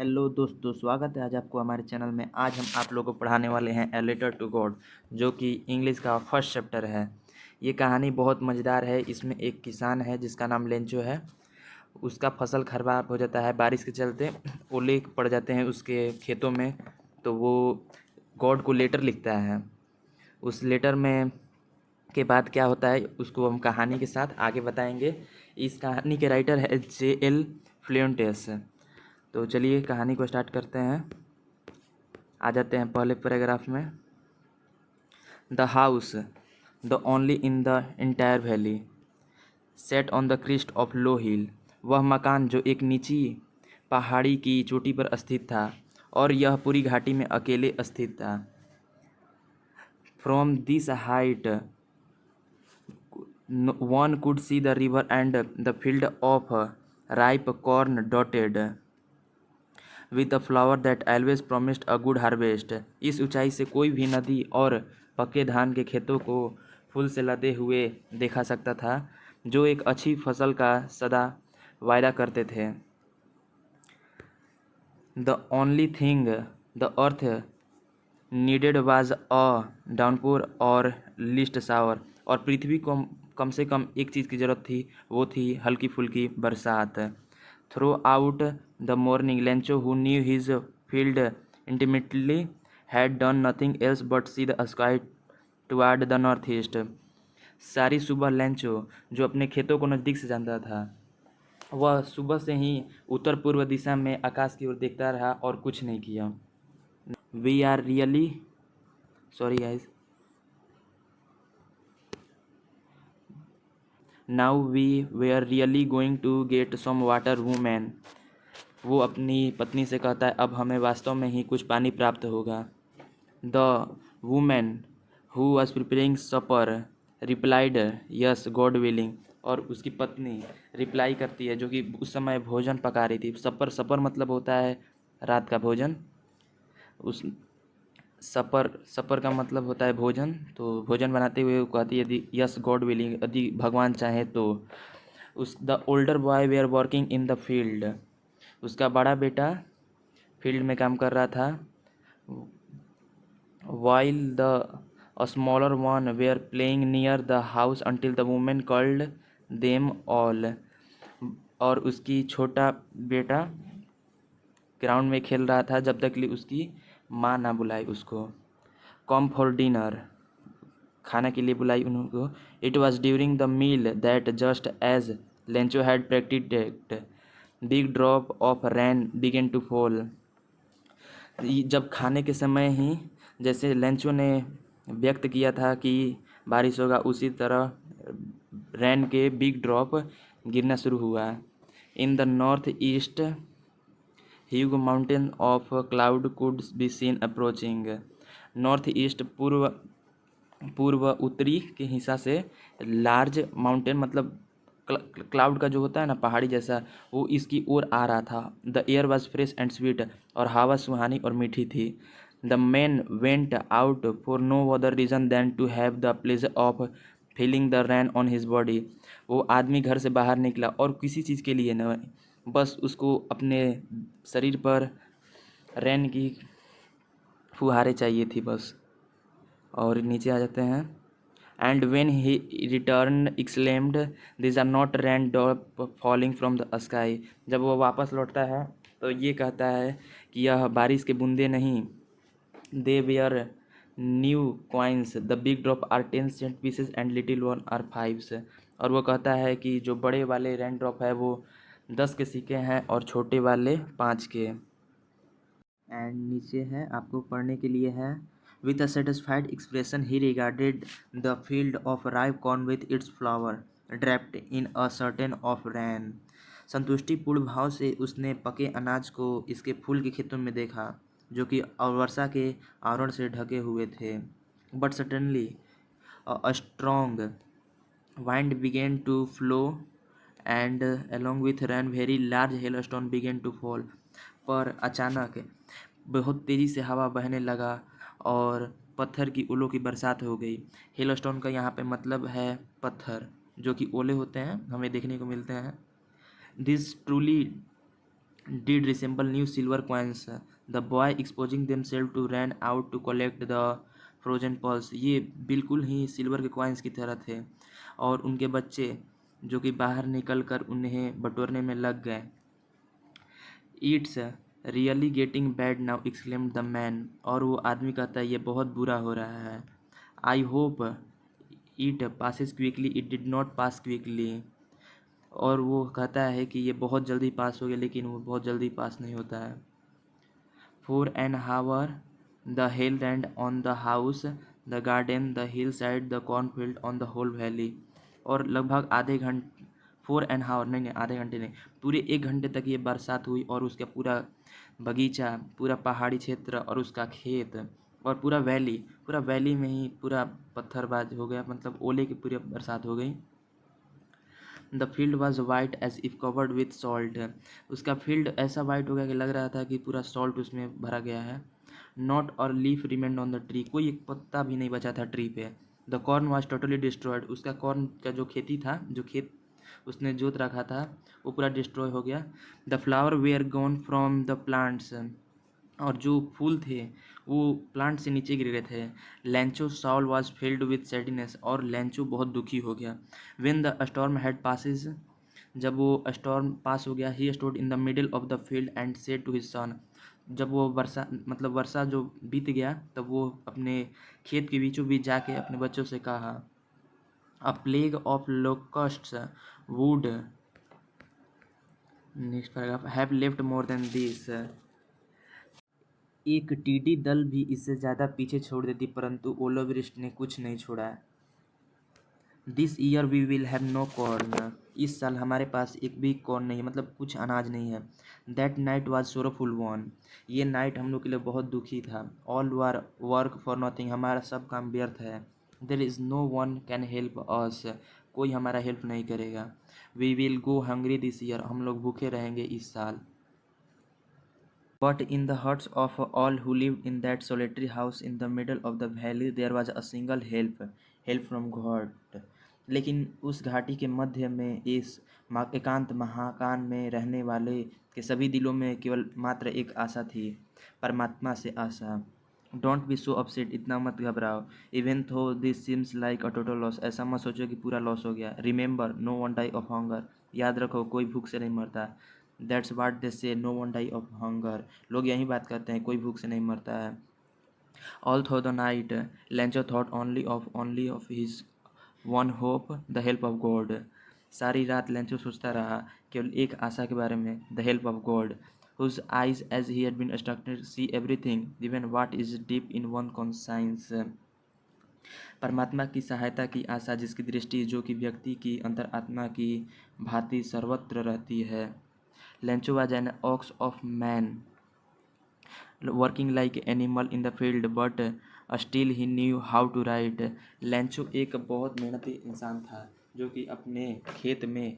Hello दोस्तों, स्वागत है आज आपको हमारे चैनल में। आज हम आप लोगों को पढ़ाने वाले हैं ए लेटर टू गॉड, जो कि इंग्लिश का फर्स्ट चैप्टर है। ये कहानी बहुत मज़ेदार है। इसमें एक किसान है जिसका नाम लेंचो है। उसका फसल खराब हो जाता है बारिश के चलते, ओले पड़ जाते हैं उसके खेतों में। तो वो गॉड को लेटर लिखता है। उस लेटर में के बाद क्या होता है उसको हम कहानी के साथ आगे बताएंगे। इस कहानी के राइटर है J.L. फ्लिंटेस। तो चलिए कहानी को स्टार्ट करते हैं। आ जाते हैं पहले पैराग्राफ में। The house the only in the entire valley set on the crest of low hill. वह मकान जो एक नीची पहाड़ी की चोटी पर स्थित था और यह पूरी घाटी में अकेले स्थित था। From this height one could see the river and the field of ripe corn dotted with a flower that always promised a good harvest. इस ऊंचाई से कोई भी नदी और पके धान के खेतों को फूल से लदे हुए देखा सकता था, जो एक अच्छी फसल का सदा वायदा करते थे। The only thing the earth needed was a downpour और लिस्ट शावर। और पृथ्वी को कम से कम एक चीज़ की ज़रूरत थी, वो थी हल्की फुल्की बरसात। Through out the morning Lencho who knew his field intimately had done nothing else but see the sky toward the north east. सारी सुबह लेंचो, जो अपने खेतों को नज़दीक से जानता था, वह सुबह से ही उत्तर पूर्व दिशा में आकाश की ओर देखता रहा और कुछ नहीं किया। We are really sorry guys, now we were really going to get some water women. वो अपनी पत्नी से कहता है, अब हमें वास्तव में ही कुछ पानी प्राप्त होगा। The women who was preparing supper replied yes God willing. और उसकी पत्नी रिप्लाई करती है, जो कि उस समय भोजन पका रही थी। सपर सपर मतलब होता है रात का भोजन। उस सपर सपर का मतलब होता है भोजन। तो भोजन बनाते हुए वो कहती है, यदि यस गॉड विलिंग, यदि भगवान चाहे तो। उस the older boy were working in the field. उसका बड़ा बेटा फील्ड में काम कर रहा था। while the smaller one were playing near the house until the woman called them all। और उसकी छोटा बेटा ग्राउंड में खेल रहा था जब तक कि उसकी माँ ना बुलाई उसको। कम फॉर डिनर, खाना के लिए बुलाई उनको। It was during the meal that just as Lencho had predicted big drop of rain began to fall. जब खाने के समय ही जैसे लेंचो ने व्यक्त किया था कि बारिश होगा, उसी तरह रेन के बिग ड्रॉप गिरना शुरू हुआ। In the north east Hugh mountain of cloud could be seen approaching. North east पूर्व उत्तरी के हिस्सा से लार्ज माउंटेन मतलब क्लाउड का जो होता है ना, पहाड़ी जैसा, वो इसकी ओर आ रहा था। The air was fresh and sweet, और हवा सुहानी और मीठी थी। The man went out for no other reason than to have the pleasure of feeling the rain on his body. वो आदमी घर से बाहर निकला और किसी चीज़ के लिए न, बस उसको अपने शरीर पर रैन की फुहारें चाहिए थी बस। और नीचे आ जाते हैं। And when he return exclaimed, this are not rain drop falling from the sky. जब वो वापस लौटता है तो ये कहता है कि यह बारिश के बूंदे नहीं, they were new coins, the big drop are 10 cent pieces and little one are 5। और वो कहता है कि जो बड़े वाले रैन ड्रॉप है वो 10 के सिक्के हैं और छोटे वाले 5 के। एंड नीचे है, आपको पढ़ने के लिए है। With a satisfied expression he regarded the field of ripe corn with its flower draped in a certain of rain. संतुष्टिपूर्ण भाव से उसने पके अनाज को इसके फूल के खेतों में देखा, जो कि वर्षा के आवरण से ढके हुए थे। But suddenly a strong wind began to flow and along with rain very large hailstone began to fall। पर अचानक बहुत तेज़ी से हवा बहने लगा और पत्थर की ओलों की बरसात हो गई। हेलस्टोन का यहाँ पे मतलब है पत्थर, जो कि ओले होते हैं, हमें देखने को मिलते हैं। This truly did resemble new silver coins. The boy exposing themselves to ran out to collect the frozen pearls. ये बिल्कुल ही सिल्वर के कॉइन्स की तरह थे और उनके बच्चे जो कि बाहर निकल कर उन्हें बटोरने में लग गए। It's really getting bad now exclaimed the man. और वो आदमी कहता है ये बहुत बुरा हो रहा है। I hope it passes quickly. It did not pass quickly. और वो कहता है कि ये बहुत जल्दी पास हो गया, लेकिन वो बहुत जल्दी पास नहीं होता है। For an hour the hail rained on the house, the garden, the hillside, the cornfield, on the whole valley। और लगभग आधे घंटे, 4 एन हावर नहीं, आधे घंटे नहीं, पूरे 1 घंटे तक ये बरसात हुई और उसका पूरा बगीचा, पूरा पहाड़ी क्षेत्र और उसका खेत और पूरा वैली में ही पूरा पत्थरबाज हो गया, मतलब ओले की पूरी बरसात हो गई। The field was white as if covered with salt. उसका फील्ड ऐसा वाइट हो गया कि लग रहा था कि पूरा सॉल्ट उसमें भरा गया है। नॉट और leaf remained on the tree. कोई एक पत्ता भी नहीं बचा था ट्री पे। The corn was totally destroyed. उसका कॉर्न का जो खेती था, जो खेत उसने जोत रखा था, वो पूरा डिस्ट्रॉय हो गया। The flower were gone from the plants. और जो फूल थे वो प्लांट से नीचे गिर गए थे। Lencho soul was filled with sadness. और लैंचो बहुत दुखी हो गया। When the storm had passes. जब वो स्टॉर्म पास हो गया, he stood in the middle of the field and said to his son. जब वो वर्षा जो बीत गया, तब वो अपने खेत के बीचों बीच जाके अपने बच्चों से कहा, a plague of locusts would, next paragraph, have lived more than this. एक टीडी दल भी इससे ज़्यादा पीछे छोड़ देती, परंतु ओलोवृष्टि ने कुछ नहीं छोड़ा। This year we will have no corn. इस साल हमारे पास एक भी कॉर्न नहीं है, मतलब कुछ अनाज नहीं है। That night was sorrowful one. ये नाइट हम लोग के लिए बहुत दुखी था। All our work for nothing. हमारा सब काम व्यर्थ है। There is no one can help us. कोई हमारा हेल्प नहीं करेगा। We will go hungry this year. हम लोग भूखे रहेंगे इस साल। But in the hearts of all who lived in that solitary house in the middle of the valley there was a single help from God। लेकिन उस घाटी के मध्य में, इस एकांत महाकान में रहने वाले के सभी दिलों में केवल मात्र एक आशा थी, परमात्मा से आशा। Don't be so upset. इतना मत घबराओ। Even though this seems like a total loss. ऐसा मत सोचो कि पूरा लॉस हो गया। Remember no one die of hunger. याद रखो कोई भूख से नहीं मरता। That's what they say, no one die of hunger. लोग यही बात करते हैं, कोई भूख से नहीं मरता है। All through the night Lencho thought only of his one hope, the help of God. सारी रात लेंचो सोचता रहा केवल एक आशा के बारे में, the help of God. whose eyes as he had been instructed see everything even what is deep in one conscience। परमात्मा की सहायता की आशा, जिसकी दृष्टि जो कि व्यक्ति की अंतरात्मा की भांति सर्वत्र रहती है। Lencho was an ox of man working like animal in the field but still he knew how to write. Lencho एक बहुत मेहनती इंसान था जो कि अपने खेत में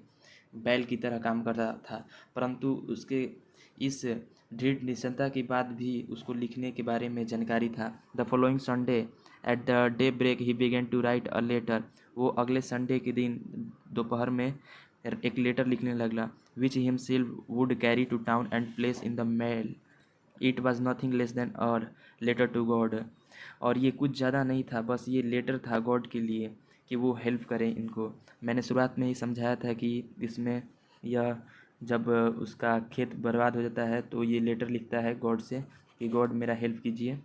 बैल की तरह काम करता था, परंतु उसके इस दृढ़ निश्चयता के बाद भी उसको लिखने के बारे में जानकारी था। The following Sunday at the day break he began to write a letter. वो अगले संडे के दिन दोपहर में एक लेटर लिखने लगला, which himself would carry to town and place in the mail. It was nothing less than a letter to God. और ये कुछ ज़्यादा नहीं था, बस ये लेटर था गॉड के लिए कि वो हेल्प करें इनको। मैंने शुरुआत में ही समझाया था कि इसमें यह जब उसका खेत बर्बाद हो जाता है तो ये लेटर लिखता है गॉड से कि गॉड मेरा हेल्प कीजिए।